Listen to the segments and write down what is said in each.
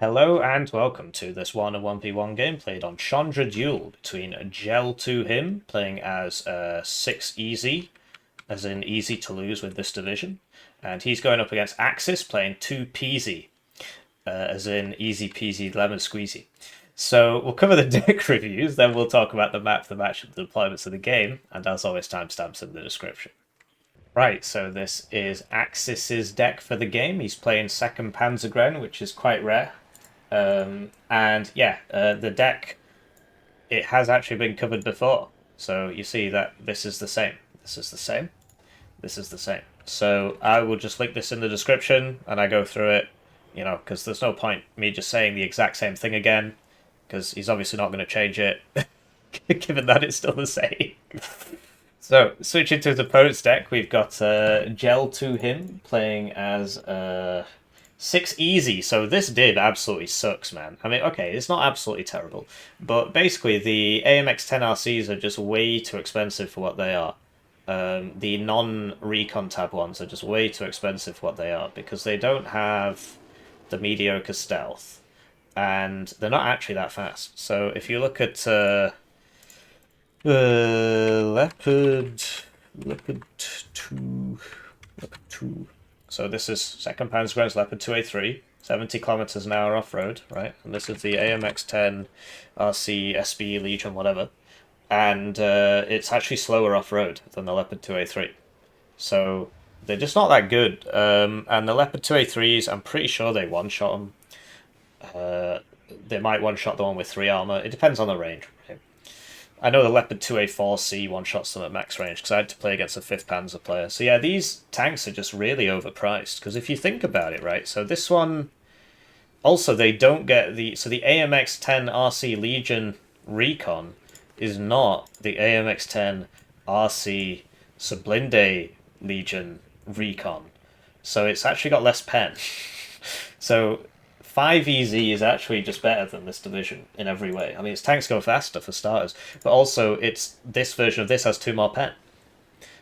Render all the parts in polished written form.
Hello and welcome to this Warno 1v1 game played on Schondra Duel between JelToHim, playing as 6 easy, as in easy to lose with this division, and he's going up against Axis, playing 2 peasy, as in easy peasy lemon squeezy. So we'll cover the deck reviews, then we'll talk about the map, the matchup, the deployments of the game, and as always, timestamps in the description. Right, so this is Axis's deck for the game. He's playing second Panzergren, which is quite rare. And yeah, the deck, it has actually been covered before. So you see that this is the same. This is the same. This is the same. So I will just link this in the description and I go through it, because there's no point me just saying the exact same thing again, because he's obviously not going to change it, given that it's still the same. So, switching to his opponent's deck, we've got JelToHim playing as 6 easy. So this did absolutely sucks, man. I mean, okay, it's not absolutely terrible, but basically the AMX-10 RCs are just way too expensive for what they are. The non-recon tab ones are just way too expensive for what they are, because they don't have the mediocre stealth, and they're not actually that fast. So if you look at Leopard 2. Leopard 2. So this is second Panzergren's Leopard 2A3, 70 kilometers an hour off-road, right? And this is the AMX-10 RC SB Legion, whatever. And it's actually slower off-road than the Leopard 2A3. So they're just not that good. And the Leopard 2A3s, I'm pretty sure they one-shot them. They might one-shot the one with 3 armor. It depends on the range, right? I know the Leopard 2A4C one-shots them at max range, because I had to play against a 5th Panzer player. So yeah, these tanks are just really overpriced, because if you think about it, right, so this one... Also, they don't get the... So the AMX-10 RC Legion Recon is not the AMX-10 RC Sublinde Legion Recon. So it's actually got less pen. So 5EZ is actually just better than this division in every way. I mean, its tanks go faster for starters, but also this version of this has 2 more pen.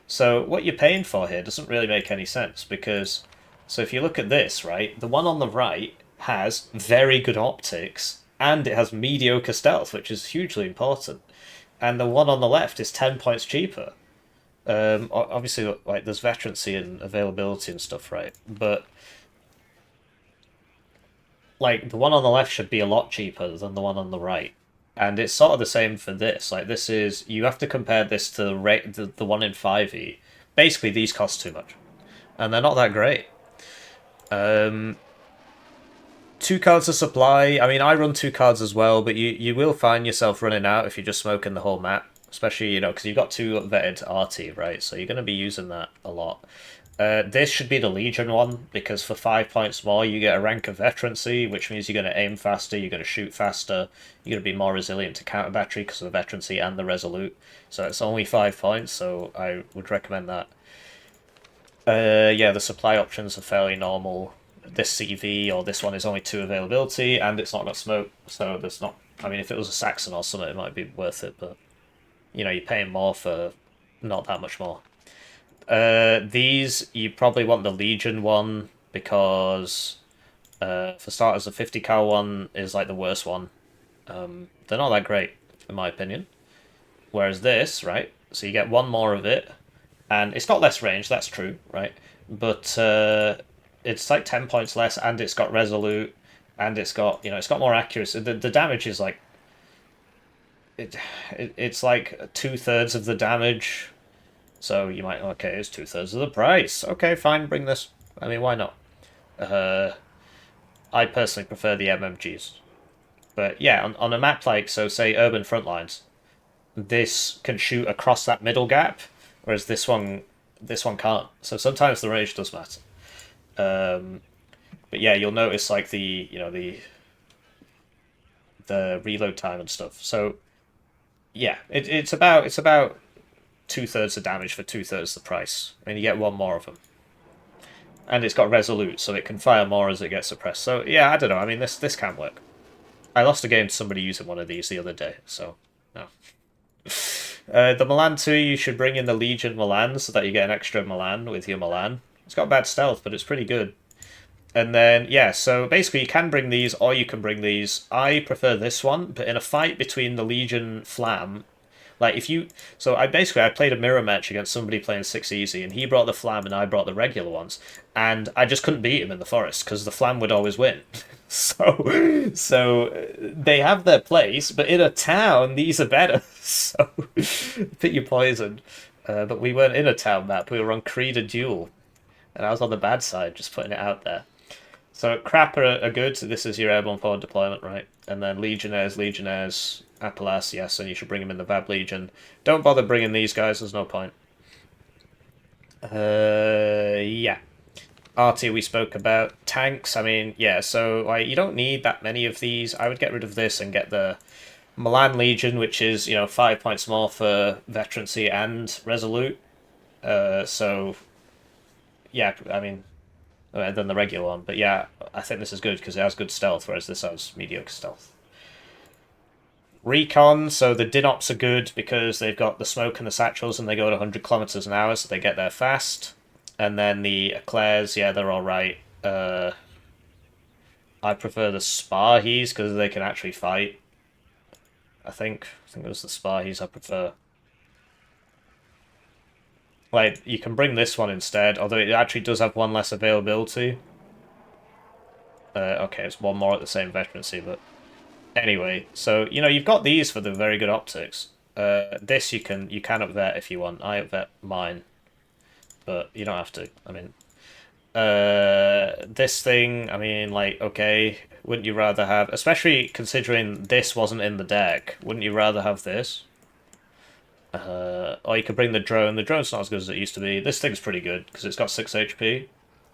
So what you're paying for here doesn't really make any sense, because... So if you look at this, right, the one on the right has very good optics, and it has mediocre stealth, which is hugely important. And the one on the left is 10 points cheaper. Obviously, like, there's veterancy and availability and stuff, right? But like, the one on the left should be a lot cheaper than the one on the right. And it's sort of the same for this. Like, this is... You have to compare this to the one in 5e. Basically, these cost too much. And they're not that great. 2 cards of supply. I mean, I run 2 cards as well, but you will find yourself running out if you're just smoking the whole map. Especially, because you've got 2 vetted RT, right? So you're going to be using that a lot. This should be the Legion one, because for 5 points more you get a rank of veterancy, which means you're going to aim faster, you're going to shoot faster, you're going to be more resilient to counter battery because of the veterancy and the resolute. So it's only 5 points, so I would recommend that. Yeah, the supply options are fairly normal. This CV or this one is only 2 availability, and it's not got smoke, so there's not... I mean, if it was a Saxon or something, it might be worth it, but, you're paying more for not that much more. These, you probably want the Legion one, because for starters, the 50 cal one is like the worst one. They're not that great, in my opinion. Whereas this, right, so you get 1 more of it, and it's got less range, that's true, right? But it's like 10 points less, and it's got resolute, and it's got, it's got more accuracy. The damage is like... It's like 2/3 of the damage. So you might, okay, it's 2/3 of the price. Okay, fine, bring this. I mean, why not? I personally prefer the MMGs. But yeah, on a map like, so say, Urban Frontlines, this can shoot across that middle gap, whereas this one can't. So sometimes the range does matter. But yeah, you'll notice like the reload time and stuff. So yeah, it's about 2/3 the damage for 2/3 the price, and you get 1 more of them. And it's got resolute, so it can fire more as it gets suppressed. So yeah, I don't know. I mean, this can work. I lost a game to somebody using one of these the other day, so no. The Milan 2, you should bring in the Legion Milan so that you get an extra Milan with your Milan. It's got bad stealth, but it's pretty good. And then, yeah, so basically you can bring these, or you can bring these. I prefer this one, but in a fight between the Legion Flam, like if you... So I played a mirror match against somebody playing 6 easy, and he brought the Flam and I brought the regular ones, and I just couldn't beat him in the forest, because the Flam would always win. So they have their place, but in a town, these are better. So pick your poison. But we weren't in a town map, we were on Schondra Duel, and I was on the bad side, just putting it out there. So crap are good. So this is your airborne forward deployment, right? And then Legionnaires, Appelas, yes, and you should bring them in the Vab Legion. Don't bother bringing these guys. There's no point. Yeah. Arty we spoke about. Tanks, I mean, yeah, so like you don't need that many of these. I would get rid of this and get the Milan Legion, which is, 5 points more for veterancy and resolute. So yeah, I mean, than the regular one. But yeah, I think this is good because it has good stealth, whereas this has mediocre stealth. Recon, so the Dinops are good because they've got the smoke and the satchels and they go at 100 kilometers an hour, so they get there fast. And then the Eclairs, yeah, they're alright. I prefer the Sparhies because they can actually fight. I think it was the Sparhies I prefer. Like, you can bring this one instead, although it actually does have one less availability. Okay, it's one more at the same veterancy, but... Anyway, so, you've got these for the very good optics. This you can upvet if you want. I upvet mine. But you don't have to. I mean... this thing, I mean, like, okay, wouldn't you rather have... Especially considering this wasn't in the deck, wouldn't you rather have this? Or you could bring the drone. The drone's not as good as it used to be. This thing's pretty good, because it's got 6 HP,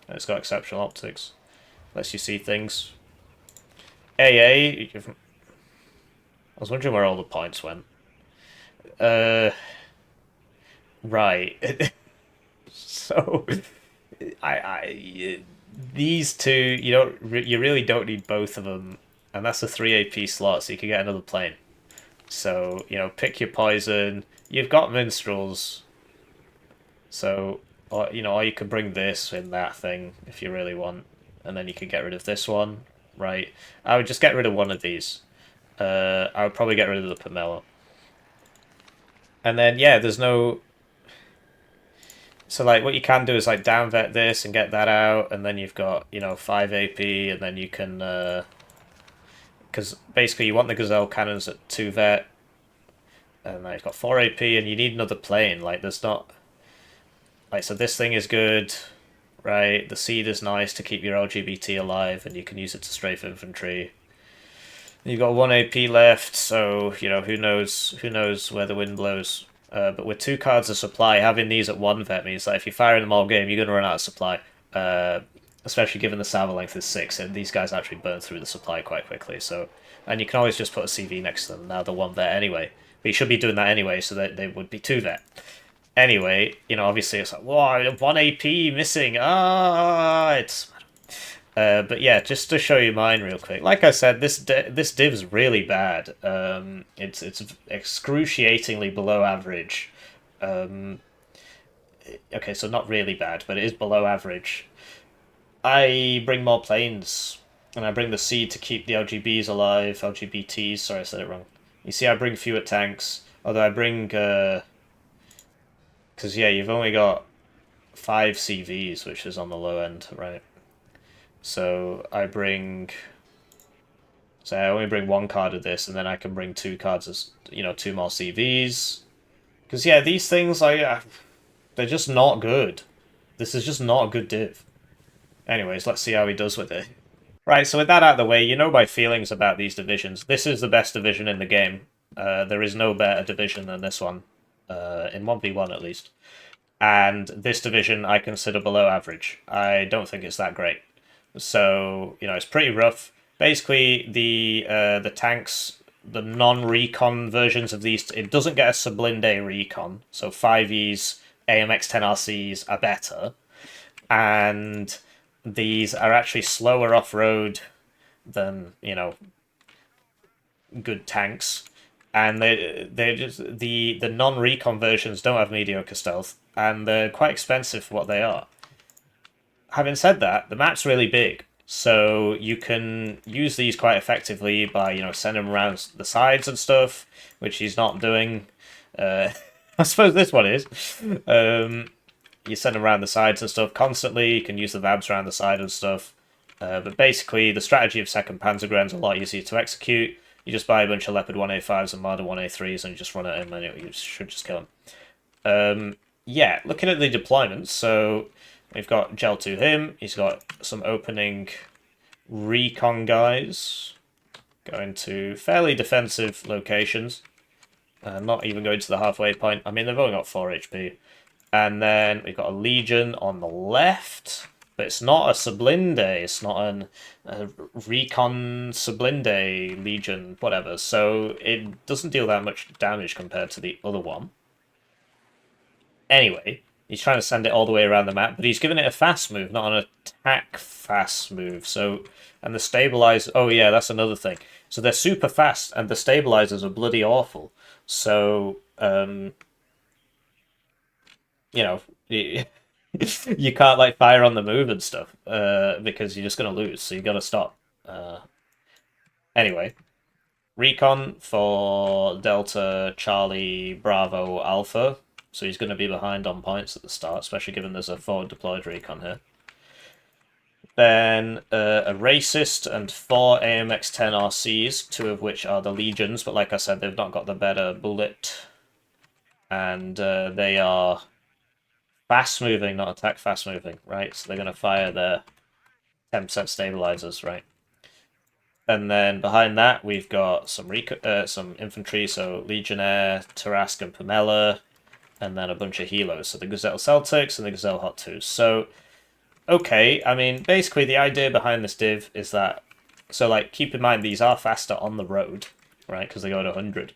and it's got exceptional optics. Lets you see things. AA... I was wondering where all the points went. Right. So... these two, you really don't need both of them, and that's a 3 AP slot, so you can get another plane. So, pick your poison. You've got minstrels, so, or you could bring this in that thing if you really want, and then you could get rid of this one, right? I would just get rid of one of these. I would probably get rid of the Pomelo. And then, yeah, there's no... So, like, what you can do is, like, downvet this and get that out, and then you've got, 5 AP, and then you can, because basically you want the Gazelle cannons at 2 vet, and then you've got 4 AP, and you need another plane. Like, there's not... Like, so this thing is good, right? The Seed is nice to keep your LGBT alive, and you can use it to strafe infantry. You've got 1 AP left, so, who knows where the wind blows. But with 2 cards of supply, having these at 1 vet means that if you fire in them all game, you're going to run out of supply. Especially given the salvo length is 6, and these guys actually burn through the supply quite quickly. So, and you can always just put a CV next to them. Now they're 1 vet anyway. But you should be doing that anyway, so that they would be 2 vet. Anyway, obviously it's like, whoa, 1 AP missing. But yeah, just to show you mine real quick. Like I said, this div's really bad. It's excruciatingly below average. Okay, so not really bad, but it is below average. I bring more planes, and I bring the Seed to keep the LGBs alive. LGBTs, sorry, I said it wrong. You see, I bring fewer tanks, although I bring... Because, yeah, you've only got 5 CVs, which is on the low end, right? So I only bring 1 card of this, and then I can bring 2 cards as 2 more CVs. Because yeah, these things they're just not good. This is just not a good div. Anyways, let's see how he does with it. Right, so with that out of the way, my feelings about these divisions. This is the best division in the game. There is no better division than this one, in 1v1 at least. And this division I consider below average. I don't think it's that great. So, it's pretty rough. Basically, the tanks, the non-recon versions of these, it doesn't get a Sublinde recon. So 5Es, AMX-10RCs are better. And these are actually slower off-road than, good tanks. And they're just, the non-recon versions don't have mediocre stealth. And they're quite expensive for what they are. Having said that, the map's really big. So you can use these quite effectively by, sending them around the sides and stuff, which he's not doing. I suppose this one is. You send them around the sides and stuff constantly. You can use the Vabs around the side and stuff. But basically, the strategy of second Panzergren's is a lot easier to execute. You just buy a bunch of Leopard 1A5s and Marder 1A3s and you just run at him and you should just kill him. Yeah, looking at the deployments, so we've got JelToHim. He's got some opening recon guys going to fairly defensive locations. Not even going to the halfway point. I mean, they've only got 4 HP. And then we've got a Legion on the left. But it's not a Sublinde. It's not a recon Sublinde Legion, whatever. So it doesn't deal that much damage compared to the other one. Anyway, he's trying to send it all the way around the map, but he's given it a fast move, not an attack fast move. So, and the stabilizer. Oh yeah, that's another thing. So they're super fast, and the stabilizers are bloody awful. So, you can't like fire on the move and stuff because you're just gonna lose. So you got to stop. Anyway, recon for Delta, Charlie, Bravo, Alpha. So he's going to be behind on points at the start, especially given there's a forward deployed recon here. Then a racist and 4 AMX-10 RCs, 2 of which are the Legions, but like I said, they've not got the better bullet. And they are fast moving, not attack fast moving, right? So they're going to fire their 10% stabilizers, right? And then behind that, we've got some infantry, so Legionnaire, Tarask, and Pamela, and then a bunch of helos, so the Gazelle Celtics and the Gazelle Hot 2s. So, okay, I mean, basically the idea behind this div is that, so like, keep in mind these are faster on the road, right, because they go at 100.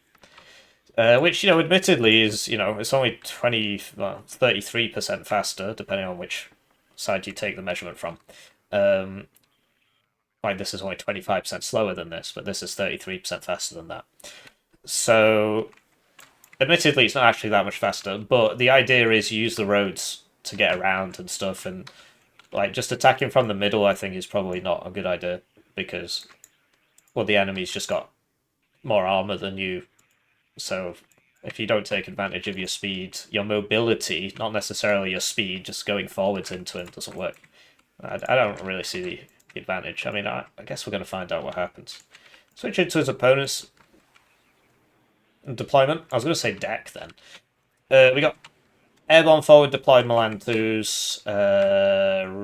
Which, admittedly is, it's only 33% faster, depending on which side you take the measurement from. Like, this is only 25% slower than this, but this is 33% faster than that. So, admittedly, it's not actually that much faster, but the idea is you use the roads to get around and stuff, and, like, just attacking from the middle, I think, is probably not a good idea, because, well, the enemy's just got more armor than you. So if you don't take advantage of your speed, your mobility, not necessarily your speed, just going forwards into him doesn't work. I don't really see the advantage. I mean, I guess we're going to find out what happens. Switch into his opponent's deployment. I was going to say deck then. We got airborne forward deployed Milan 2s,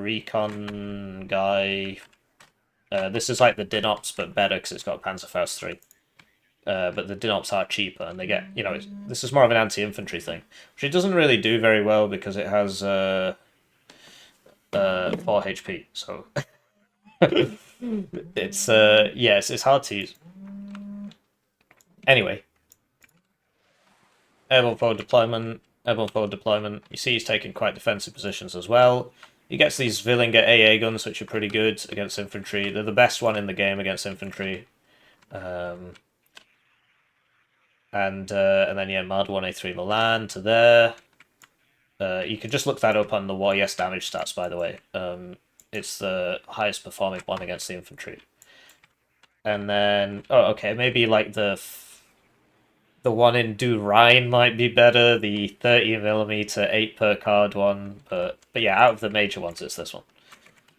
recon guy. This is like the Dinops, but better because it's got Panzerfaust 3. But the Dinops are cheaper, and they get, this is more of an anti-infantry thing, which it doesn't really do very well because it has 4 HP, so it's, yes, it's hard to use. Anyway, airborne forward deployment, you see he's taking quite defensive positions as well. He gets these Villinger AA guns, which are pretty good against infantry. They're the best one in the game against infantry. And then, yeah, Marder 1A3 Milan to there. You can just look that up on the YS damage stats, by the way. It's the highest performing one against the infantry. And then, oh, okay, maybe like the one in Du Rhein might be better, the 30mm 8 per card one, but yeah, out of the major ones, it's this one.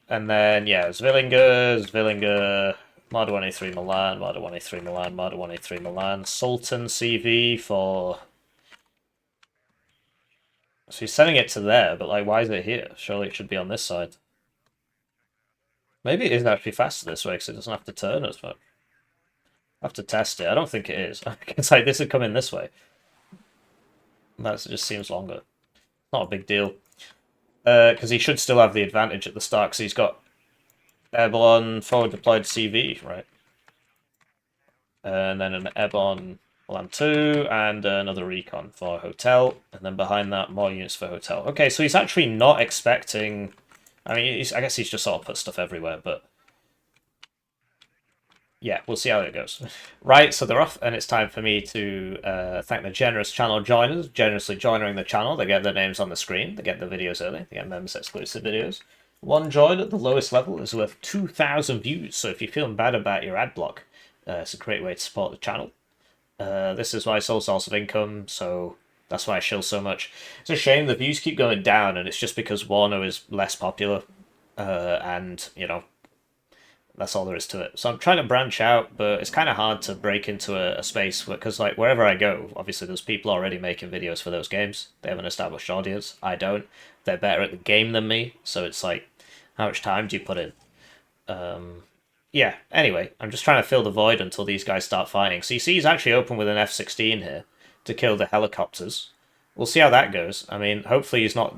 And then, yeah, Zwillinger, Marder 1A3 Milan, Marder 1A3 Milan, Marder 1A3 Milan, Sultan CV for... So he's sending it to there, but like, why is it here? Surely it should be on this side. Maybe it isn't actually faster this way, because it doesn't have to turn as much. I have to test it. I don't think it is. It's like, this would come in this way. That just seems longer. Not a big deal. Because he should still have the advantage at the start, because he's got airborne forward deployed CV, right? And then an airborne Milan 2, and another recon for hotel, and then behind that, more units for hotel. Okay, so he's actually not expecting... I mean, I guess he's just sort of put stuff everywhere, but... yeah, we'll see how it goes. Right, so they're off, and it's time for me to thank the generous channel joiners, generously joining the channel. They get their names on the screen, they get the videos early, they get members exclusive videos. One join at the lowest level is worth 2,000 views, so if you're feeling bad about your ad block, it's a great way to support the channel. This is my sole source of income, so that's why I shill so much. It's a shame the views keep going down, and it's just because Warno is less popular, and, you know, that's all there is to it. So I'm trying to branch out, but it's kind of hard to break into a space, because like wherever I go, obviously there's people already making videos for those games. They have an established audience. I don't. They're better at the game than me, so it's like, how much time do you put in? Yeah, anyway, I'm just trying to fill the void until these guys start fighting. CC is actually open with an F-16 here to kill the helicopters. We'll see how that goes. I mean, hopefully he's not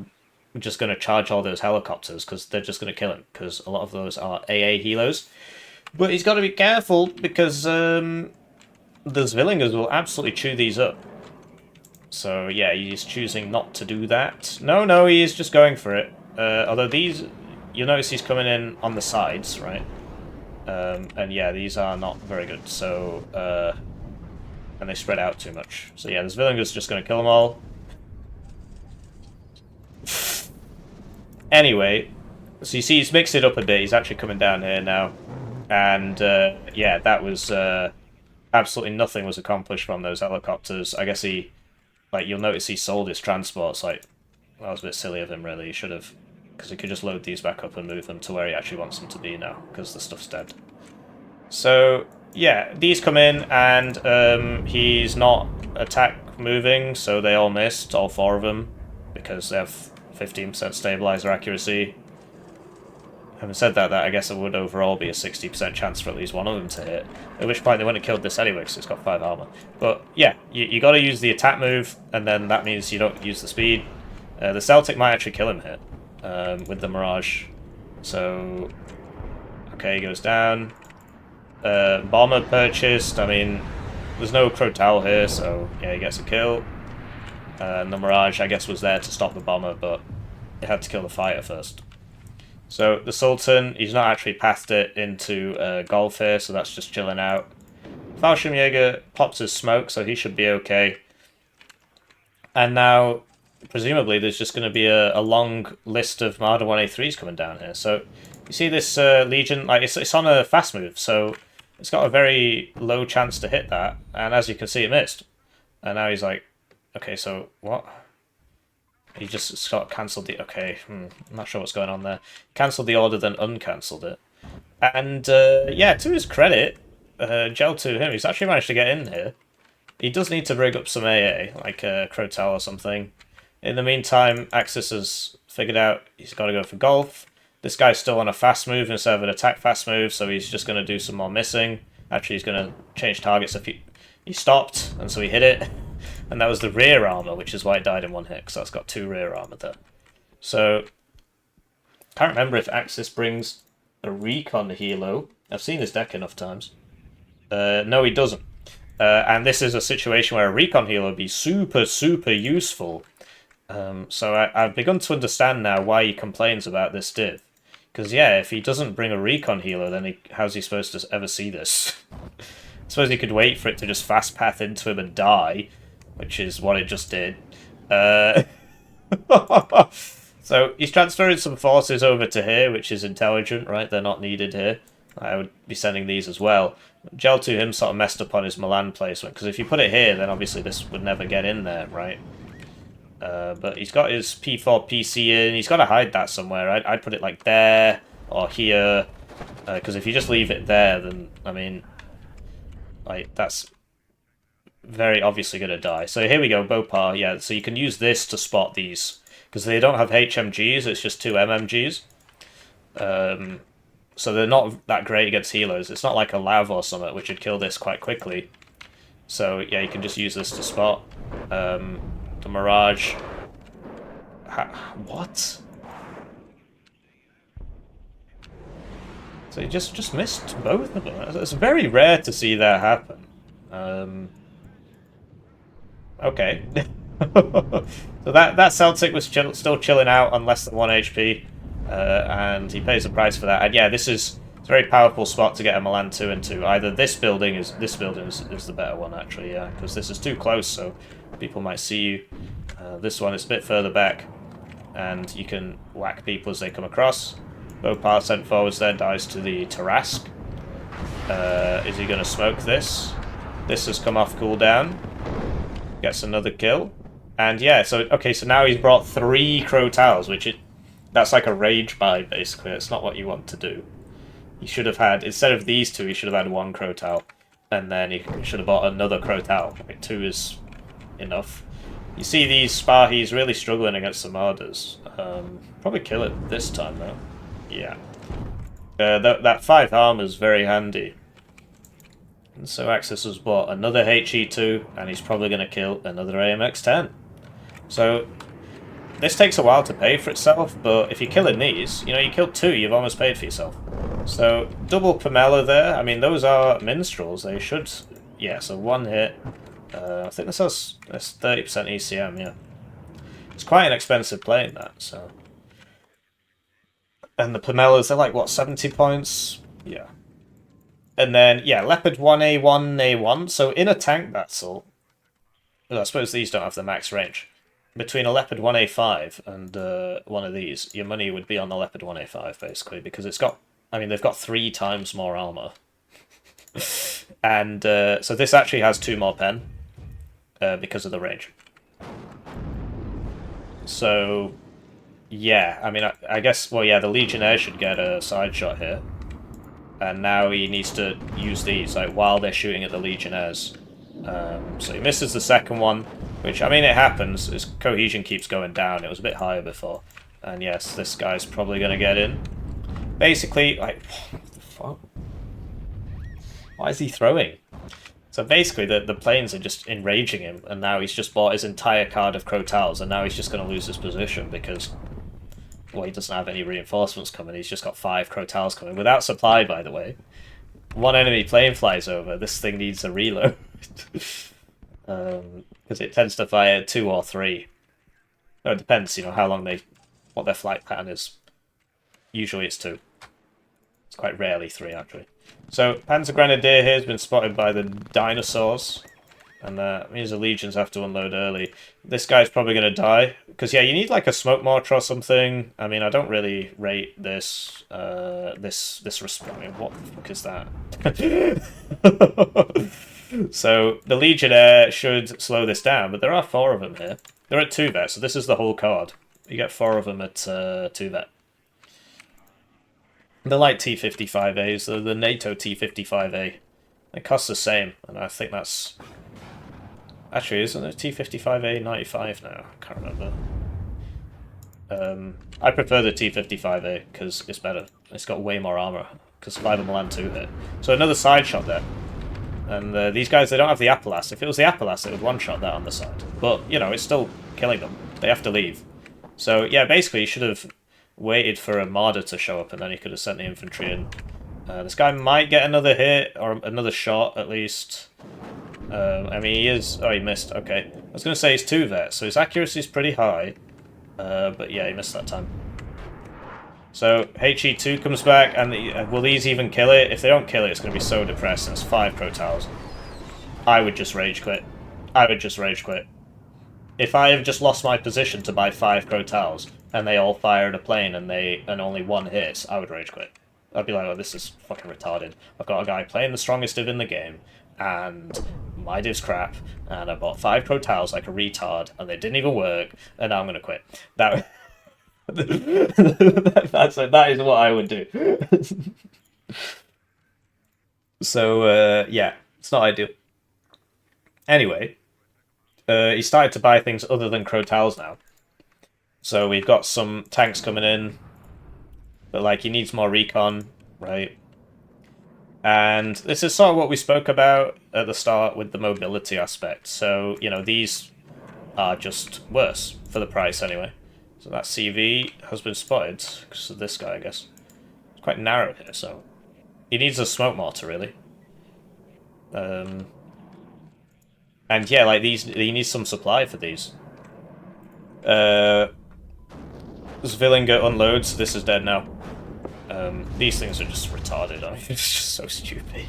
just going to charge all those helicopters, because they're just going to kill him, because a lot of those are AA helos. But he's got to be careful, because those Villingers will absolutely chew these up. So yeah, he's choosing not to do that. No, he is just going for it. Although these, you'll notice he's coming in on the sides, right? And yeah, these are not very good, so, and they spread out too much. So yeah, this Villinger's just going to kill them all. Anyway, so you see he's mixed it up a bit, he's actually coming down here now. And, yeah, that was, absolutely nothing was accomplished from those helicopters. I guess he, like, you'll notice he sold his transports, like, that was a bit silly of him, really. He should have, because he could just load these back up and move them to where he actually wants them to be now, because the stuff's dead. So, yeah, these come in, and he's not attack moving, so they all missed, all four of them, because they have 15% stabilizer accuracy. Having said that, I guess it would overall be a 60% chance for at least one of them to hit, at which point they wouldn't have killed this anyway, because it's got 5 armor. But, yeah, you got to use the attack move, and then that means you don't use the speed. The Celtic might actually kill him here. With the Mirage. So, okay, he goes down. Bomber purchased. I mean, there's no Crotal here, so yeah, he gets a kill. And the Mirage, I guess, was there to stop the bomber, but it had to kill the fighter first. So the Sultan, he's not actually pathed it into Golf here, so that's just chilling out. Fallschirmjäger pops his smoke, so he should be okay. And now, presumably, there's just going to be a long list of Marder 1A3s coming down here. So, you see this Legion, like, it's on a fast move, so it's got a very low chance to hit that. And as you can see, it missed. And now he's like, okay, so, what? He just sort of cancelled the... Okay, I'm not sure what's going on there. Cancelled the order, then uncancelled it. And, yeah, to his credit, JelToHim, he's actually managed to get in here. He does need to rig up some AA, like Crotal or something. In the meantime, Axis has figured out he's got to go for Golf. This guy's still on a fast move instead of an attack fast move, so he's just going to do some more missing. Actually, he's going to change targets. He stopped, and so he hit it. And that was the rear armor, which is why it died in one hit, because that's got 2 rear armor there. So, can't remember if Axis brings a recon helo. I've seen his deck enough times. No, he doesn't. And this is a situation where a recon helo would be super, super useful. So I've begun to understand now why he complains about this div. Because, yeah, if he doesn't bring a recon helo, then how's he supposed to ever see this? I suppose he could wait for it to just fast path into him and die, which is what it just did. So he's transferring some forces over to here, which is intelligent, right? They're not needed here. I would be sending these as well. JelToHim sort of messed up on his Milan placement, because if you put it here, then obviously this would never get in there, right? But he's got his P4 PC in. He's got to hide that somewhere. I'd put it like there or here, because if you just leave it there, then, I mean, like, that's very obviously going to die. So here we go, Bopar, yeah, so you can use this to spot these, because they don't have HMGs, it's just 2 MMGs. So they're not that great against healers. It's not like a Lav or something, which would kill this quite quickly. So yeah, you can just use this to spot. The Mirage... What? So he just missed both of them. It's very rare to see that happen. Okay. So that Celtic was still chilling out on less than 1 HP. And he pays the price for that. And yeah, this is a very powerful spot to get a Milan 2 into. Either this building is the better one, actually, yeah, because this is too close, so people might see you. This one is a bit further back, and you can whack people as they come across. Bopar sent forwards there, dies to the Tarask. Is he going to smoke this? This has come off cooldown. Gets another kill. And yeah, so okay, so now he's brought 3 Crotals, that's like a rage buy, basically. It's not what you want to do. He should have had, instead of these 2, he should have had 1 Crotal. And then he should have bought another Crotal. Like 2 is enough. You see these Spahis really struggling against the Marauder's. Probably kill it this time, though. Yeah. That 5 armor is very handy. And so Axis has bought another HE2, and he's probably going to kill another AMX-10. So, this takes a while to pay for itself, but if you're killing these, you know, you killed 2, you've almost paid for yourself. So, double Pamela there. I mean, those are Minstrels. They should... Yeah, so 1 hit. I think this has 30% ECM, yeah. It's quite an expensive plane, that, so... And the Pamelas, they're like, what, 70 points? Yeah. And then, yeah, Leopard 1A, 1A1. So in a tank battle, well, I suppose these don't have the max range. Between a Leopard 1A5 and one of these, your money would be on the Leopard 1A5, basically, because it's got... I mean, they've got 3 times more armor. And so this actually has 2 more pen because of the range. So, yeah, I mean, I guess, well, yeah, the Legionnaire should get a side shot here. And now he needs to use these, like, while they're shooting at the Legionnaires. So he misses the second one, which, I mean, it happens. His cohesion keeps going down. It was a bit higher before. And yes, this guy's probably going to get in. Basically, like, what the fuck? Why is he throwing? So basically, the planes are just enraging him, and now he's just bought his entire card of Crotals, and now he's just going to lose his position because... Well, he doesn't have any reinforcements coming. He's just got 5 Crotals coming. Without supply, by the way. 1 enemy plane flies over. This thing needs a reload. Because it tends to fire 2 or 3. No, it depends, you know, how long what their flight pattern is. Usually it's 2. It's quite rarely 3, actually. So, Panzer Grenadier here has been spotted by the dinosaurs. And that means the Legions have to unload early. This guy's probably going to die. Because, yeah, you need, like, a smoke mortar or something. I mean, I don't really rate this... I mean, what the fuck is that? So, the Legionnaire should slow this down. But there are 4 of them here. They're at 2 vet, so this is the whole card. You get 4 of them at 2 vet. They're like T-55As. They're the NATO T-55A. They cost the same. And I think that's... Actually, isn't it T-55A 95 now? I can't remember. I prefer the T-55A because it's better. It's got way more armor. Because Survival Milan 2 hit. So another side shot there. And these guys, they don't have the Apolas. If it was the Apolas, it would one-shot that on the side. But, you know, it's still killing them. They have to leave. So, yeah, basically, you should have waited for a Marder to show up and then he could have sent the infantry in. This guy might get another hit, or another shot, at least. I mean, he is... Oh, he missed. Okay. I was going to say he's 2 vet, so his accuracy is pretty high. But yeah, he missed that time. So, HE2 comes back, and will these even kill it? If they don't kill it, it's going to be so depressing. It's 5 Crotals. I would just rage quit. I would just rage quit. If I have just lost my position to buy 5 Crotals, and they all fire at a plane, and only 1 hits, I would rage quit. I'd be like, oh, this is fucking retarded. I've got a guy playing the strongest div in the game, and my div's crap, and I bought 5 Crotals like a retard, and they didn't even work, and now I'm going to quit. That is what I would do. So, yeah, it's not ideal. Anyway, he started to buy things other than Crotals now. So we've got some tanks coming in, but like he needs more recon, right? And this is sort of what we spoke about at the start with the mobility aspect. So, you know, these are just worse for the price anyway. So that CV has been spotted because of this guy, I guess. It's quite narrow here, so he needs a smoke mortar, really. And yeah, like these, he needs some supply for these. Zvillinger unloads, so this is dead now. These things are just retarded. I mean, it's just so stupid.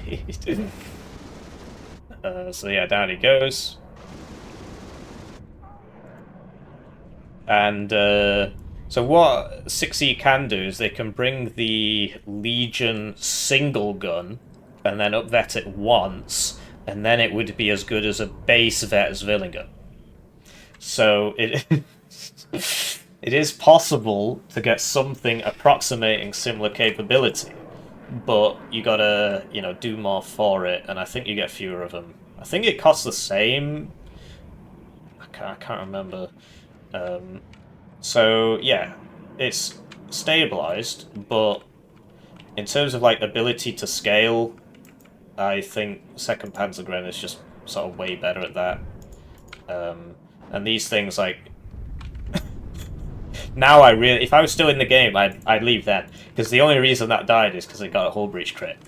So yeah, down he goes. And So what 6E can do is they can bring the Legion single gun and then upvet it once, and then it would be as good as a base vet Villinger. So it it is possible to get something approximating similar capability, but you gotta, do more for it, and I think you get fewer of them. I think it costs the same. I can't remember. So yeah, it's stabilized, but in terms of like ability to scale, I think Second Panzergren is just sort of way better at that. And these things, like, now if I was still in the game, I'd leave then, because the only reason that died is because it got a hull breach crit.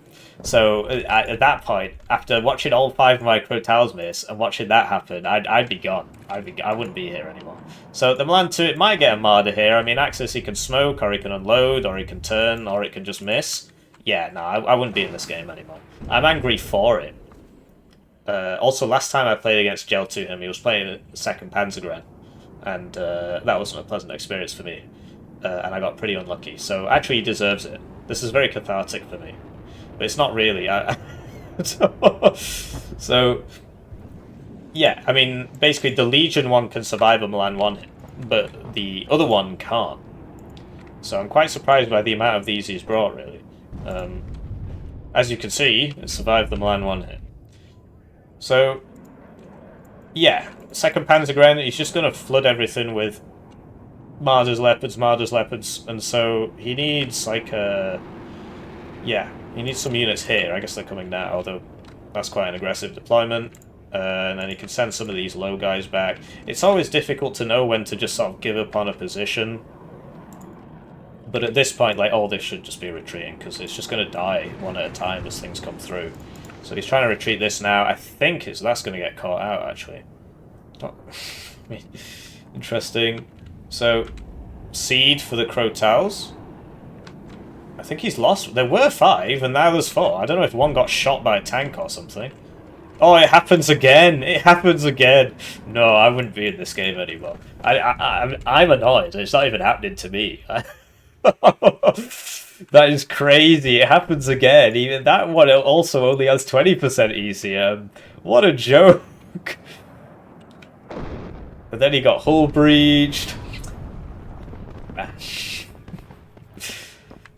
So at that point, after watching all 5 of my Crotals miss and watching that happen, I'd be gone. I wouldn't be here anymore. So the Milan 2, it might get a Marder here. I mean, Axis, he can smoke, or he can unload, or he can turn, or it can just miss. Yeah, no, I wouldn't be in this game anymore. I'm angry for it. Also, last time I played against JelToHim, he was playing second Panzergren, and that wasn't a pleasant experience for me, and I got pretty unlucky. So actually, he deserves it. This is very cathartic for me, but it's not really. So yeah, I mean, basically, the Legion one can survive a Milan 1 hit, but the other one can't. So I'm quite surprised by the amount of these he's brought, really. As you can see, it survived the Milan 1 hit. So, yeah, second Panzergren, he's just going to flood everything with Marders, Leopards, and so he needs, like, yeah, he needs some units here. I guess they're coming now, although that's quite an aggressive deployment. And then he can send some of these low guys back. It's always difficult to know when to just sort of give up on a position. But at this point, like, all this should just be retreating, because it's just going to die one at a time as things come through. So he's trying to retreat this now. I think that's going to get caught out, actually. Interesting. So, Seed for the Crotals. I think he's lost. There were 5, and now there's 4. I don't know if one got shot by a tank or something. Oh, it happens again! It happens again! No, I wouldn't be in this game anymore. I'm annoyed. It's not even happening to me. That is crazy. It happens again. Even that one also only has 20% ECM. What a joke. But then he got hull breached.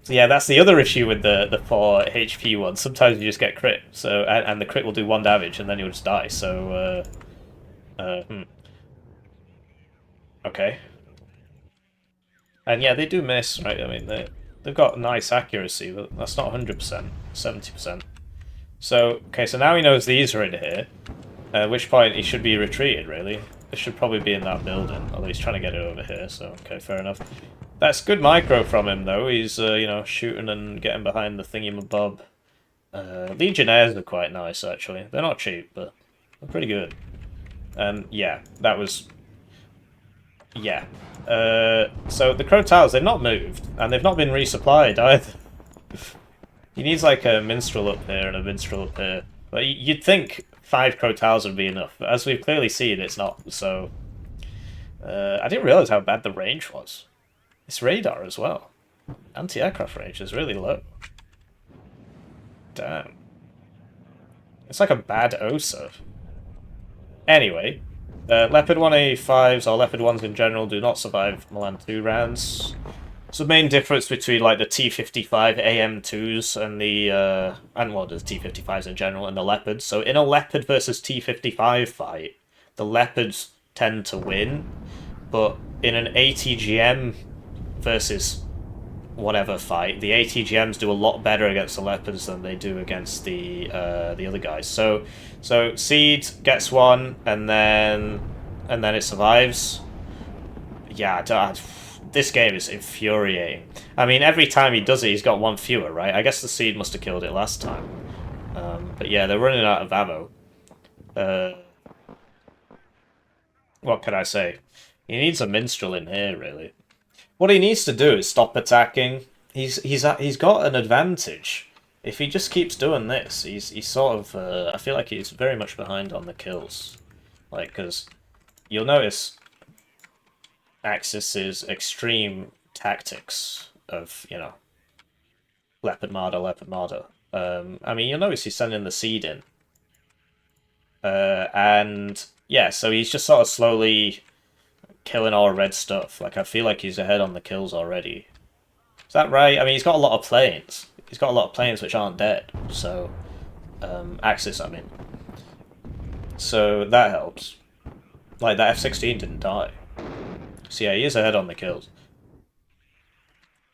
So yeah, that's the other issue with the 4 HP one. Sometimes you just get crit, so and the crit will do 1 damage, and then you'll just die. So, okay. And yeah, they do miss, right? I mean, they've got nice accuracy, but that's not 100%, 70%. So, okay, so now he knows these are in here, at which point he should be retreated, really. This should probably be in that building, although he's trying to get it over here, so okay, fair enough. That's good micro from him, though. He's, shooting and getting behind the thingy-mabob. Legionnaires are quite nice, actually. They're not cheap, but they're pretty good. And, yeah, that was... Yeah. So the Crotals, they've not moved, and they've not been resupplied either. He needs like a Minstrel up here and a Minstrel up here. But you'd think 5 Crotals would be enough, but as we've clearly seen, it's not, so... I didn't realise how bad the range was. It's radar as well. Anti-aircraft range is really low. Damn. It's like a bad OSA. Anyway... Leopard 1A5s, or Leopard 1s in general, do not survive Milan 2 rounds. It's the main difference between like the T55 AM2s and the T55s in general and the Leopards. So in a Leopard versus T55 fight, the Leopards tend to win, but in an ATGM versus whatever fight, the ATGMs do a lot better against the Leopards than they do against the other guys. So Seed gets one, and then it survives. Yeah, this game is infuriating. I mean, every time he does it, he's got 1 fewer, right? I guess the Seed must have killed it last time. But yeah, they're running out of ammo. What can I say? He needs a Minstrel in here, really. What he needs to do is stop attacking. He's got an advantage. If he just keeps doing this, he's sort of... I feel like he's very much behind on the kills. Like, because you'll notice... Axis's extreme tactics of, you know, Leopard Marder, Leopard Marder. I mean, you'll notice he's sending the seed in. And yeah, so he's just sort of slowly killing all red stuff. Like, I feel like he's ahead on the kills already. Is that right? I mean, he's got a lot of planes. He's got a lot of planes which aren't dead. So, Axis, I mean. So that helps. Like, that F-16 didn't die. So yeah, he is ahead on the kills.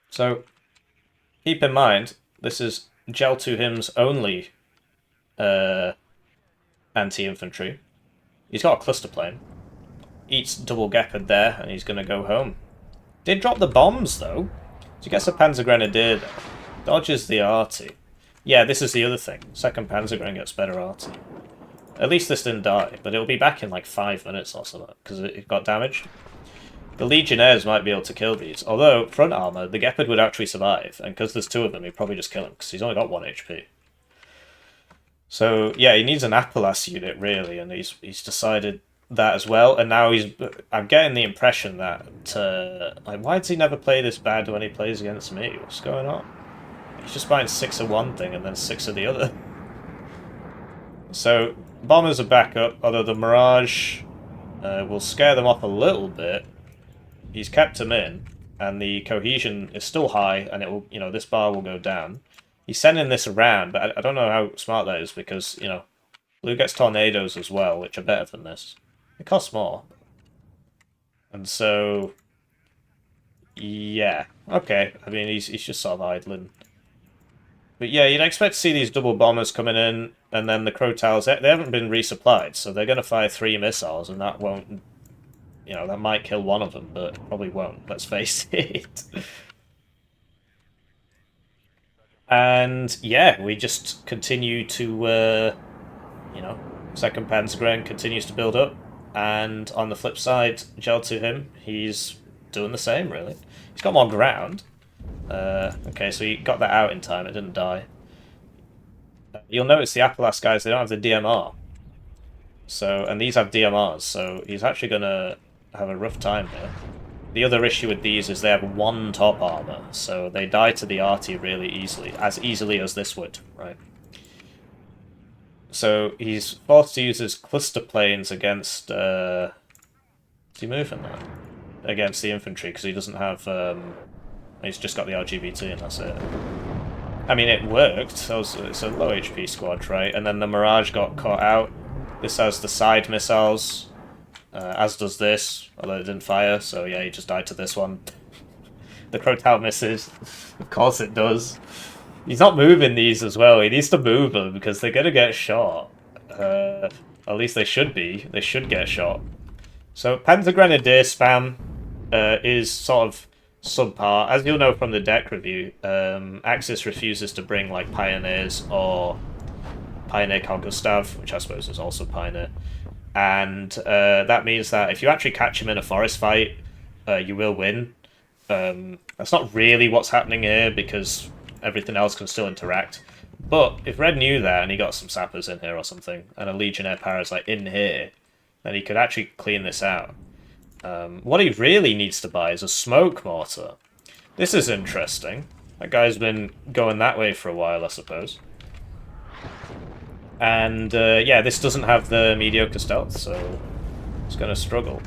So, keep in mind, this is JelToHim's only anti-infantry. He's got a cluster plane. Eats double Gepard there, and he's going to go home. Did drop the bombs, though. So he gets a Panzer Grenadier there. Dodges the arty. Yeah, this is the other thing. Second Panzergren gets better arty. At least this didn't die, but it'll be back in like 5 minutes or something, because it got damaged. The Legionnaires might be able to kill these, although, front armor, the Gepard would actually survive, and because there's 2 of them, he'd probably just kill him, because he's only got 1 HP. So, yeah, he needs an Apolas unit, really, and he's decided that as well, and now I'm getting the impression that, like, why does he never play this bad when he plays against me? What's going on? He's just buying 6 of one thing and then 6 of the other. So, bombers are back up, although the Mirage will scare them off a little bit. He's kept them in, and the cohesion is still high, and it will, you know, this bar will go down. He's sending this around, but I don't know how smart that is, because, you know, blue gets tornadoes as well, which are better than this. It costs more. And so, yeah, okay. I mean, he's just sort of idling. But yeah, you'd expect to see these double bombers coming in, and then the Crotals, they haven't been resupplied, so they're going to fire 3 missiles, and that won't, you know, that might kill one of them, but probably won't, let's face it. And yeah, we just continue to, you know, second Panzergren continues to build up, and on the flip side, JelToHim, he's doing the same, really. He's got more ground. Okay, so he got that out in time, it didn't die. You'll notice the Apolas guys, they don't have the DMR. So, and these have DMRs, so he's actually going to have a rough time here. The other issue with these is they have 1 top armor, so they die to the arty really easily, as easily as this would, right? So he's forced to use his cluster planes against, is he moving that? Against the infantry, because he doesn't have, he's just got the RGBT and that's it. I mean, it worked, it's a low HP squad, right? And then the Mirage got caught out. This has the side missiles, as does this, although it didn't fire, so yeah, he just died to this one. The Crotal misses. Of course it does. He's not moving these as well, he needs to move them, because they're gonna get shot. At least they should be. They should get shot. So, Panzer Grenadier spam is sort of subpar. As you'll know from the deck review, Axis refuses to bring, like, Pioneers or Pioneer Carl Gustav, which I suppose is also Pioneer. And that means that if you actually catch him in a forest fight, you will win. That's not really what's happening here, because everything else can still interact. But if Red knew that, and he got some sappers in here or something, and a Legionnaire Parasite in here, then he could actually clean this out. What he really needs to buy is a smoke mortar. This is interesting. That guy's been going that way for a while, I suppose. And, yeah, this doesn't have the mediocre stealth, so it's going to struggle.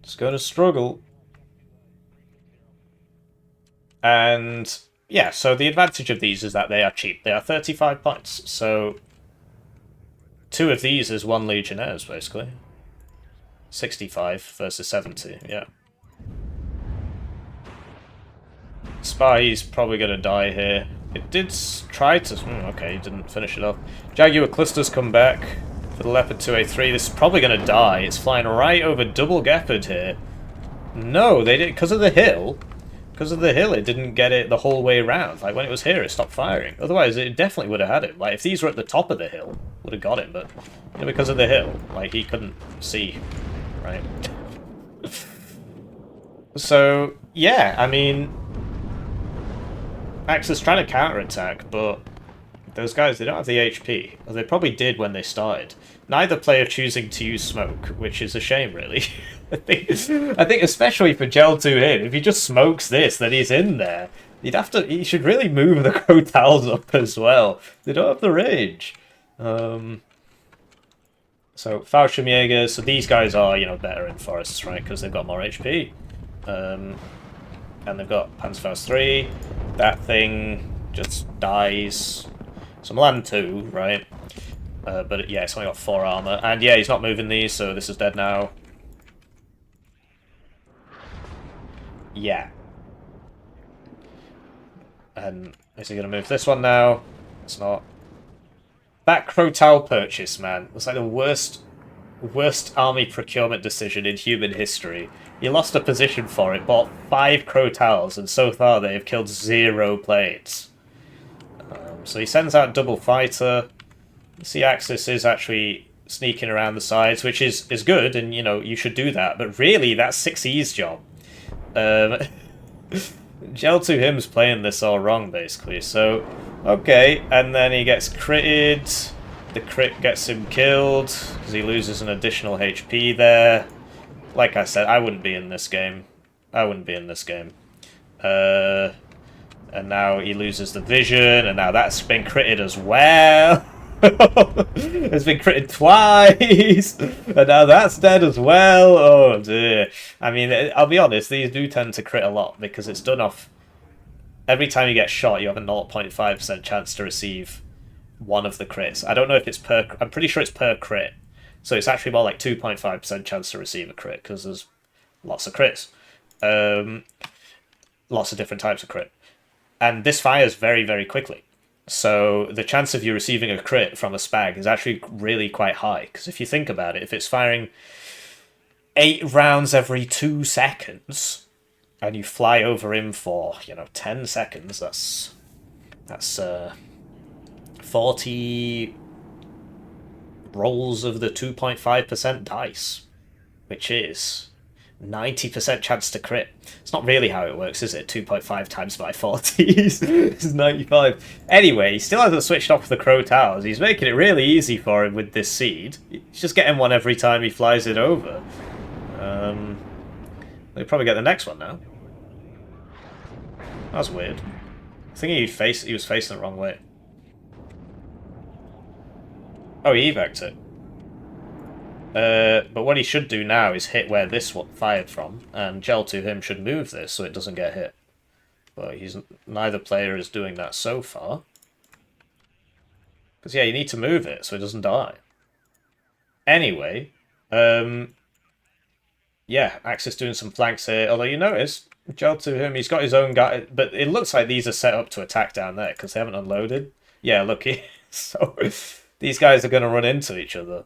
It's going to struggle. And, yeah, so the advantage of these is that they are cheap. They are 35 points, so 2 of these is 1 Legionnaires, basically. 65 versus 70, yeah. Spy's probably going to die here. It did try to... okay, he didn't finish it off. Jaguar clusters come back for the Leopard 2A3. This is probably going to die. It's flying right over double Gepard here. No, they did because of the hill. Because of the hill, it didn't get it the whole way around. Like, when it was here, it stopped firing. Otherwise, it definitely would have had him. Like, if these were at the top of the hill, would have got him. But, you know, because of the hill, like, he couldn't see, right? So, yeah, I mean... Axis trying to counterattack, but those guys, they don't have the HP. Well, they probably did when they started. Neither player choosing to use smoke, which is a shame, really. I think especially for JelToHim, if he just smokes this, then he's in there. He should really move the Crotals up as well. They don't have the range. So Fallschirmjäger, so these guys are, better in forests, right? Because they've got more HP. And they've got Panzerfaust 3. That thing just dies. Some land too, right? But yeah, it's only got 4 armor. And yeah, he's not moving these, so this is dead now. Yeah. And is he going to move this one now? It's not. That Crotal purchase, man, was like the worst army procurement decision in human history. He lost a position for it, bought 5 Crotals, and so far they have killed 0 planes. So he sends out double fighter. See, Axis is actually sneaking around the sides, which is good, and you should do that. But really, that's 6E's job. JelToHim's playing this all wrong, basically. So, okay, and then he gets critted. The crit gets him killed, because he loses an additional HP there. Like I said, I wouldn't be in this game. And now he loses the vision, and now that's been critted as well. It's been critted twice, and now that's dead as well. Oh dear. I mean, I'll be honest, these do tend to crit a lot, because it's done off... Every time you get shot, you have a 0.5% chance to receive one of the crits. I don't know if it's per... I'm pretty sure it's per crit. So it's actually more like 2.5% chance to receive a crit, because there's lots of crits. Lots of different types of crit. And this fires very, very quickly. So the chance of you receiving a crit from a spag is actually really quite high. Because if you think about it, if it's firing 8 rounds every 2 seconds, and you fly over him for, 10 seconds, that's 40 rolls of the 2.5% dice, which is 90% chance to crit. It's not really how it works, is it? 2.5 times by 40 is 95. Anyway, he still hasn't switched off the Crotals. He's making it really easy for him with this seed. He's just getting one every time he flies it over. He'll probably get the next one now. That's weird. I think he was facing the wrong way. Oh, he evac'd it. But what he should do now is hit where this one fired from, and JelToHim should move this so it doesn't get hit. But neither player is doing that so far. Because yeah, you need to move it so it doesn't die. Anyway, yeah, Axis doing some flanks here. Although you notice, JelToHim, he's got his own guy, but it looks like these are set up to attack down there because they haven't unloaded. Yeah, look, so these guys are going to run into each other.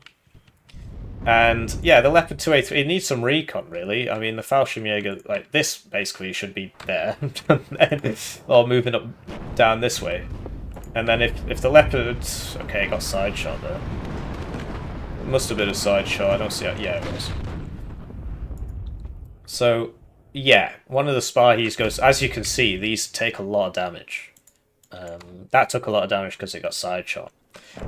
And yeah, the Leopard 2A3, it needs some recon, really. I mean, the Fallschirmjäger, like this, basically should be there, or moving up down this way. And then if the Leopard, okay, it got side shot there. It must have been a side shot. I don't see it. Yeah, it was. So yeah, one of the Spahis goes. As you can see, these take a lot of damage. That took a lot of damage because it got side shot.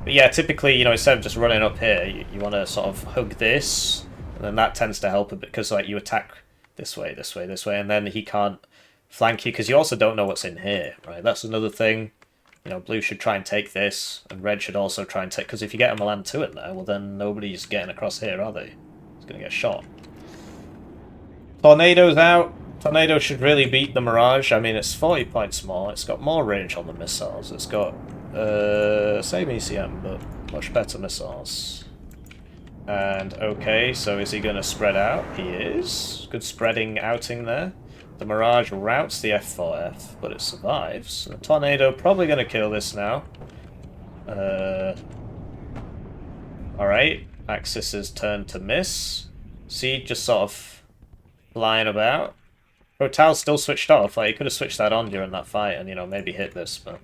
But yeah, typically, instead of just running up here, you want to sort of hug this, and then that tends to help a bit, because like you attack this way, this way, this way, and then he can't flank you, because you also don't know what's in here, right? That's another thing. Blue should try and take this, and red should also try and take, because if you get a Milan 2 in there, well then nobody's getting across here, are they? It's going to get shot. Tornado's out. Tornado should really beat the Mirage. I mean, it's 40 points more. It's got more range on the missiles. It's got same ECM, but much better missiles. And okay, so is he going to spread out? He is. Good spreading outing there. The Mirage routs the F4F, but it survives. The Tornado probably going to kill this now. Alright, Axis's turn to miss. See, just sort of flying about. Rotal's still switched off. Like, he could have switched that on during that fight and, maybe hit this, but...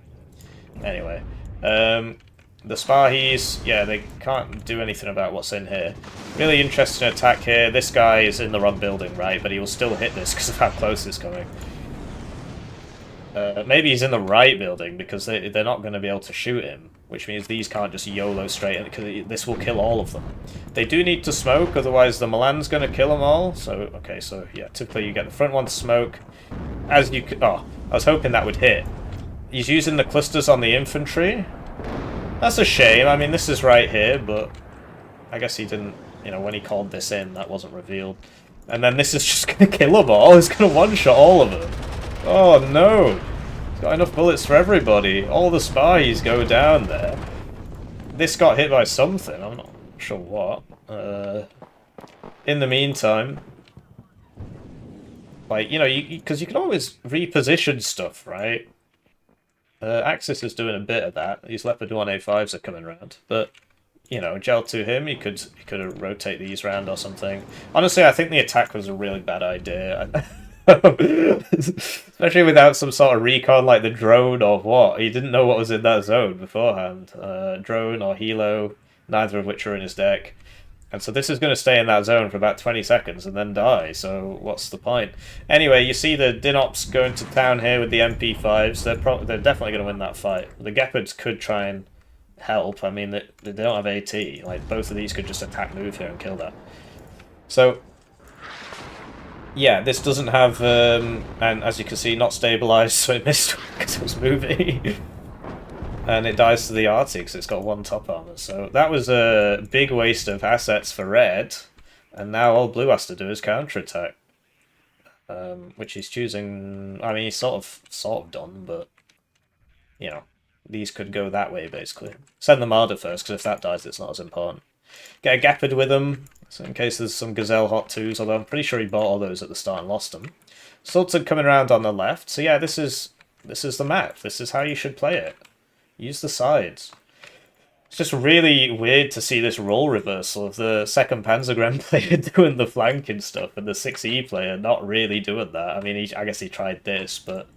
Anyway. The Spahis, yeah, they can't do anything about what's in here. Really interesting attack here. This guy is in the wrong building, right? But he will still hit this because of how close it's coming. Maybe he's in the right building because they're not going to be able to shoot him, which means these can't just YOLO straight in because this will kill all of them. They do need to smoke, otherwise the Milan's going to kill them all. So, okay, so yeah, typically you get the front one to smoke. As you could, oh, I was hoping that would hit. He's using the clusters on the infantry. That's a shame. I mean, this is right here, but I guess he didn't, you know, when he called this in, that wasn't revealed. And then this is just going to kill them all. It's going to one-shot all of them. Oh no! He's got enough bullets for everybody. All the spies go down there. This got hit by something, I'm not sure what. In the meantime, like, you know, because you can always reposition stuff, right? Axis is doing a bit of that. These Leopard 1A5s are coming around, but you know, JelToHim, he could rotate these round or something. Honestly, I think the attack was a really bad idea. Especially without some sort of recon like the drone or what. He didn't know what was in that zone beforehand. Drone or helo, neither of which are in his deck. And so this is going to stay in that zone for about 20 seconds and then die, so what's the point? Anyway, you see the Dinops going to town here with the MP5s. They're definitely going to win that fight. The Gepards could try and help. I mean, they don't have AT. Like, both of these could just attack move here and kill that. So yeah, this doesn't have, and as you can see, not stabilized, so it missed because it was moving. And it dies to the Arctic because it's got one top armor. So that was a big waste of assets for red, and now all blue has to do is counterattack. Which he's choosing, I mean, he's sort of done, but, you know, these could go that way, basically. Send the Marder first, because if that dies, it's not as important. Get a Gepard with him, so in case there's some Gazelle Hot 2s, although I'm pretty sure he bought all those at the start and lost them. Sultan coming around on the left, so yeah, this is the map. This is how you should play it. Use the sides. It's just really weird to see this role reversal of the 2nd Panzergren player doing the flanking stuff and the 6E player not really doing that. I mean, I guess he tried this, but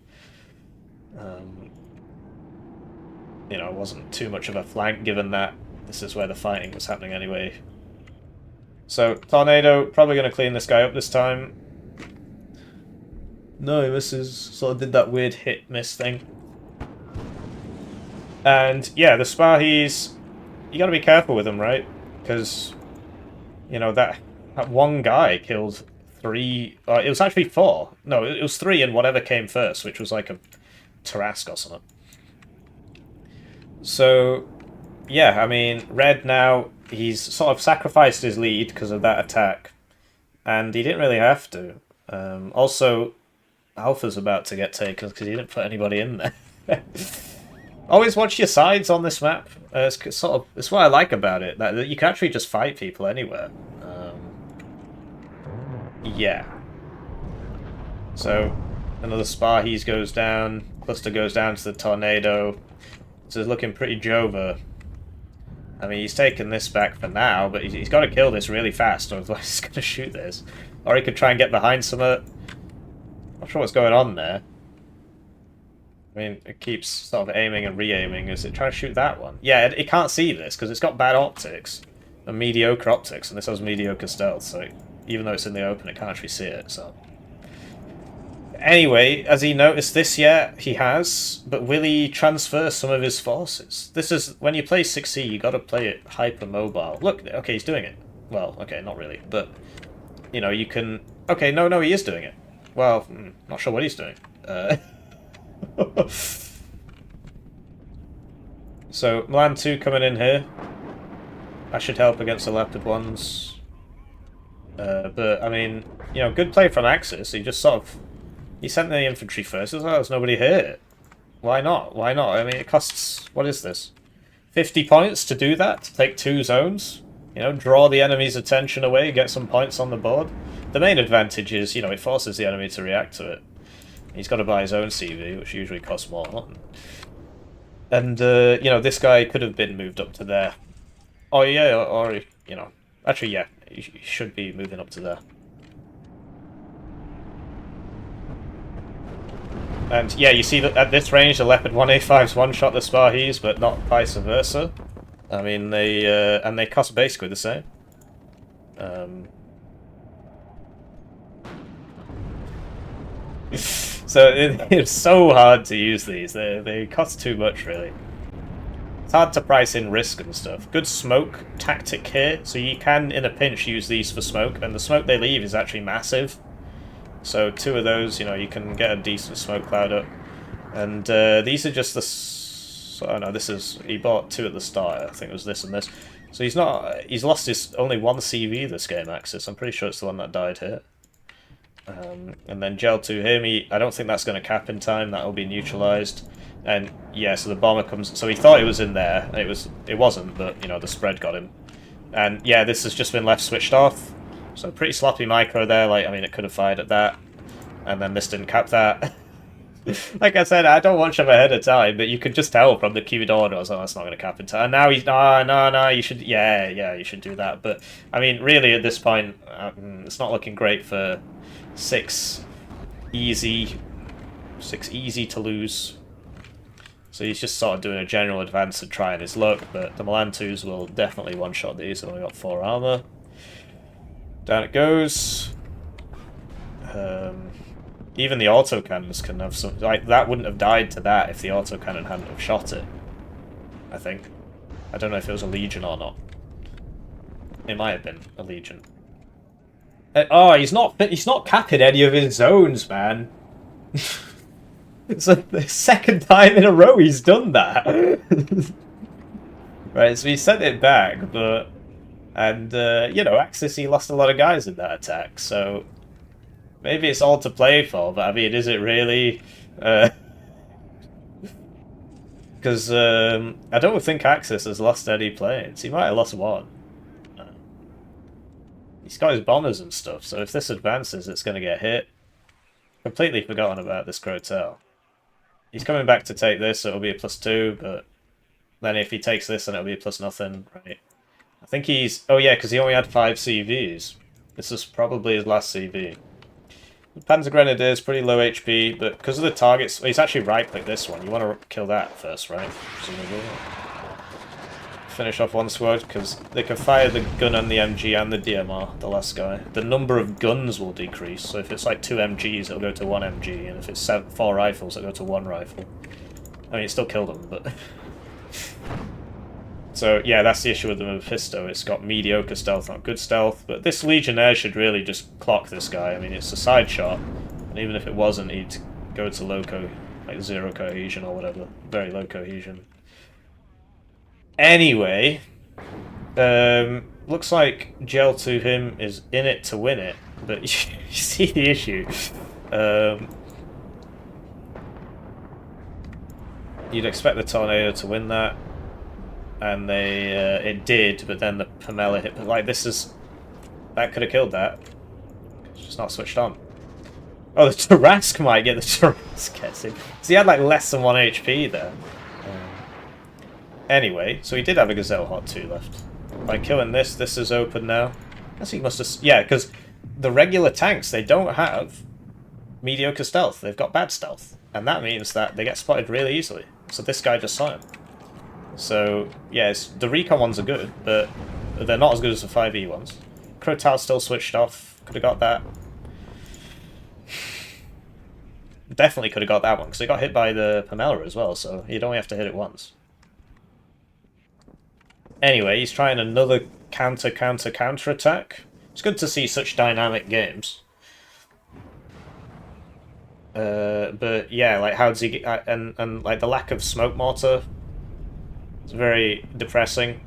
you know, it wasn't too much of a flank given that this is where the fighting was happening anyway. So, Tornado, probably going to clean this guy up this time. No, he misses. Sort of did that weird hit-miss thing. And, yeah, the Spahis, you got to be careful with them, right? Because, you know, that one guy killed 3... it was actually 4. No, it was 3 and whatever came first, which was like a Tarask or something. So, yeah, I mean, red now, he's sort of sacrificed his lead because of that attack. And he didn't really have to. Also, Alpha's about to get taken because he didn't put anybody in there. Always watch your sides on this map. It's what I like about it, that you can actually just fight people anywhere. Yeah. So, another Spahis goes down, Cluster goes down to the Tornado. So it's looking pretty Jova. I mean, he's taken this back for now, but he's got to kill this really fast, or otherwise he's going to shoot this. Or he could try and get behind some of it. Not sure what's going on there. I mean, it keeps sort of aiming and re-aiming. Is it trying to shoot that one? Yeah, it can't see this, because it's got bad optics. And mediocre optics, and this has mediocre stealth, so even though it's in the open, it can't actually see it, so... Anyway, has he noticed this yet? He has, but will he transfer some of his forces? This is, when you play 6E, you gotta play it hyper-mobile. Look, okay, he's doing it. Well, okay, not really, but, you know, you can... Okay, no, he is doing it. Well, not sure what he's doing. So, Milan 2 coming in here. That should help against the Leopard ones. But, I mean, you know, good play from Axis. He just sort of... He sent the infantry first. There's nobody here. Why not? Why not? I mean, it costs... What is this? 50 points to do that? To take 2 zones? You know, draw the enemy's attention away, get some points on the board. The main advantage is, you know, it forces the enemy to react to it. He's got to buy his own CV, which usually costs more. And, you know, this guy could have been moved up to there. Oh, yeah, or you know... Actually, yeah, he should be moving up to there. And yeah, you see that at this range, the Leopard 1A5s one-shot the Spahis, but not vice versa. I mean, they cost basically the same. So it's so hard to use these. They cost too much, really. It's hard to price in risk and stuff. Good smoke tactic here, so you can, in a pinch, use these for smoke, and the smoke they leave is actually massive. So 2 of those, you know, you can get a decent smoke cloud up. And these are just the... Oh no, this is... He bought 2 at the start, I think it was this and this. So he's not... He's lost his only 1 CV this game, Axis. I'm pretty sure it's the one that died here. And then JelToHim, I don't think that's going to cap in time, that'll be neutralized. And yeah, so the bomber comes... So he thought it was in there, and it wasn't, but, you know, the spread got him. And yeah, this has just been left switched off. So pretty sloppy micro there, like, I mean, it could have fired at that. And then this didn't cap that. Like I said, I don't watch them ahead of time, but you could just tell from the queued orders, oh, that's not going to cap in time. And now he's, no, you should, yeah, you should do that. But, I mean, really, at this point, it's not looking great for 6 easy to lose. So he's just sort of doing a general advance and trying his luck, but the Milan 2s will definitely one-shot these. They've only got 4 armor. Down it goes. Even the autocannons can have some... Like, that wouldn't have died to that if the autocannon hadn't have shot it. I think. I don't know if it was a Legion or not. It might have been a Legion. Oh, he's not capping any of his zones, man. It's like the 2nd time in a row he's done that. Right, so he sent it back, but... And, you know, Axis, he lost a lot of guys in that attack, so... Maybe it's all to play for, but I mean, is it really? Because I don't think Axis has lost any planes. He might have lost 1. He's got his bombers and stuff, so if this advances, it's going to get hit. Completely forgotten about this Crotel. He's coming back to take this, so it'll be a +2, but then if he takes this, then it'll be a +0, right? I think he's... Oh yeah, because he only had 5 CVs. This is probably his last CV. Panzer Grenadier is pretty low HP, but because of the targets... Well, he's actually right-click this one. You want to kill that first, right? Presumably. Finish off 1 squad, because they can fire the gun and the MG and the DMR, the last guy. The number of guns will decrease, so if it's like 2 MGs, it'll go to 1 MG, and if it's 4 rifles, it'll go to 1 rifle. I mean, it still killed them, but... So, yeah, that's the issue with the Mephisto. It's got mediocre stealth, not good stealth. But this Legionnaire should really just clock this guy. I mean, it's a side shot. And even if it wasn't, he'd go to like 0 cohesion or whatever. Very low cohesion. Anyway, looks like JelToHim is in it to win it. But you see the issue. You'd expect the Tornado to win that. And it did, but then the Pamela hit. Like, this is... That could have killed that. It's just not switched on. Oh, the Tarask might get the Tarask gets him. So he had, like, less than 1 HP there. Anyway, so he did have a Gazelle Hot 2 left. By killing this, this is open now. I guess he must have... Yeah, because the regular tanks, they don't have mediocre stealth. They've got bad stealth. And that means that they get spotted really easily. So this guy just saw him. So, yes, the recon ones are good, but they're not as good as the 5e ones. Crotal's still switched off. Could have got that. Definitely could have got that one, because he got hit by the Pamela as well, so you'd only have to hit it once. Anyway, he's trying another counter attack. It's good to see such dynamic games. But yeah, like, how does he get... And like, the lack of smoke mortar... It's very depressing.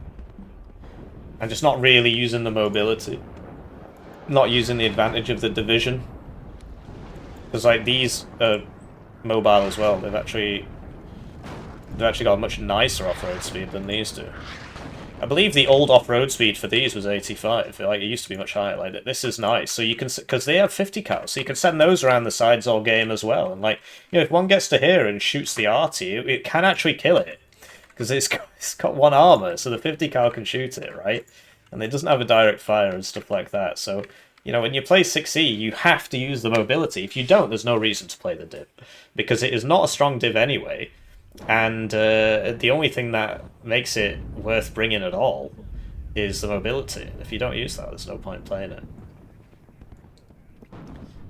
And just not really using the mobility. Not using the advantage of the division. Because, like, these are mobile as well. They've actually got a much nicer off-road speed than these do. I believe the old off-road speed for these was 85. Like, it used to be much higher. Like, this is nice. So you can... Because they have 50 cal, so you can send those around the sides all game as well. And, like, you know, if one gets to here and shoots the arty, it can actually kill it. Because it's got 1 armor, so the 50 cal can shoot it, right? And it doesn't have a direct fire and stuff like that. So, you know, when you play 6e, you have to use the mobility. If you don't, there's no reason to play the div. Because it is not a strong div anyway. And the only thing that makes it worth bringing at all is the mobility. If you don't use that, there's no point playing it.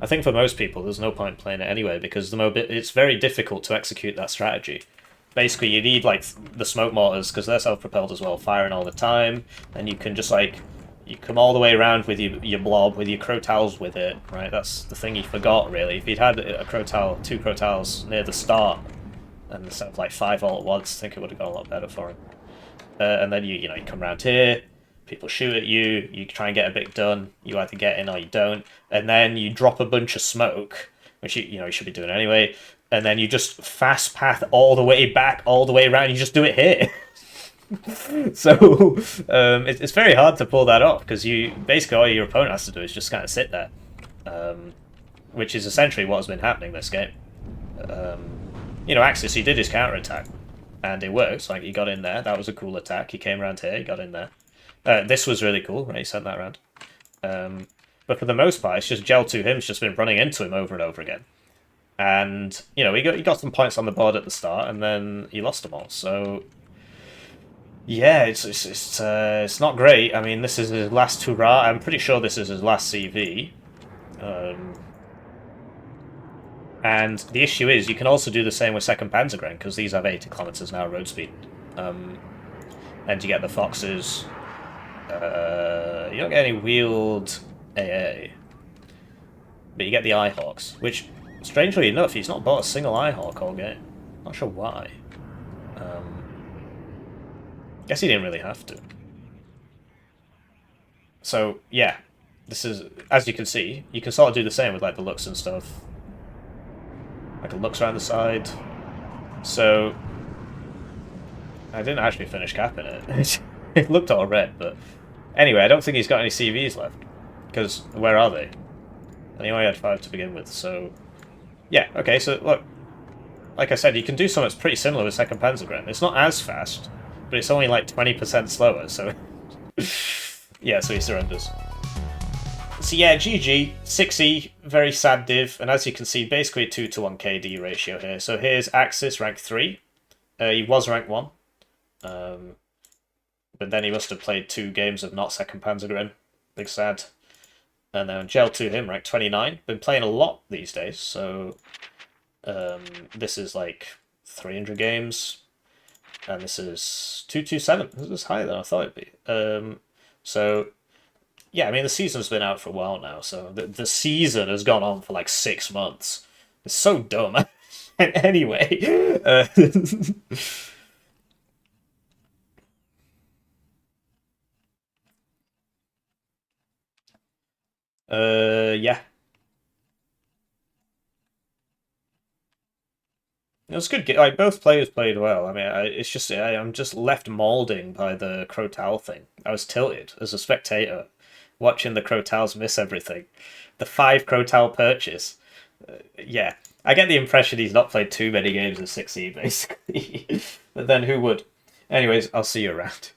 I think for most people, there's no point playing it anyway because it's very difficult to execute that strategy. Basically, you need like the smoke mortars because they're self-propelled as well, firing all the time, and you can just like you come all the way around with your blob with your crotals with it, right? That's the thing you forgot really. If you'd had a crotal, two crotals near the start, and instead of like 5 all at once, I think it would have gone a lot better for him. And then you come around here. People shoot at you, you try and get a bit done, you either get in or you don't, and then you drop a bunch of smoke, which you should be doing anyway, and then you just fast path all the way back, all the way around, you just do it here. So it's very hard to pull that off, because basically all your opponent has to do is just kind of sit there, which is essentially what has been happening this game. Axis, he did his counter-attack, and it works, like he got in there, that was a cool attack, he came around here, he got in there. This was really cool when he sent that around. But for the most part, it's just JelToHim's just been running into him over and over again. And, he got some points on the board at the start, and then he lost them all. So, yeah, it's not great. I mean, this is his last hurrah. I'm pretty sure this is his last CV. And the issue is, you can also do the same with Second Panzergren, because these have 80 kilometers an hour road speed. And you get the Foxes. You don't get any wheeled AA, but you get the Eyehawks, which, strangely enough, he's not bought a single Eyehawk all game. Not sure why. Guess he didn't really have to. So, yeah, this is, as you can see, you can sort of do the same with like the looks and stuff. Like a looks around the side. So, I didn't actually finish capping it. It looked all red, but anyway, I don't think he's got any CVs left. Because where are they? And he only had 5 to begin with, so yeah, okay, so look. Like I said, you can do something that's pretty similar with Second Panzergren. It's not as fast, but it's only like 20% slower, so yeah, so he surrenders. So yeah, GG, 6E, very sad div, and as you can see, basically a 2-to-1 KD ratio here. So here's Axis, rank 3. He was rank 1. But then he must have played 2 games of not Second Panzergren. Big sad. And then JelToHim, rank 29. Been playing a lot these days, so this is like 300 games. And this is 227. This is higher than I thought it'd be. So, yeah, I mean, the season's been out for a while now, so the season has gone on for like 6 months. It's so dumb. Anyway. Yeah. It was good. Like both players played well. I mean, it's just I'm just left moulding by the Crotal thing. I was tilted as a spectator, watching the Crotals miss everything. The 5 Crotal purchase. Yeah, I get the impression he's not played too many games of 6E basically. But then who would? Anyways, I'll see you around.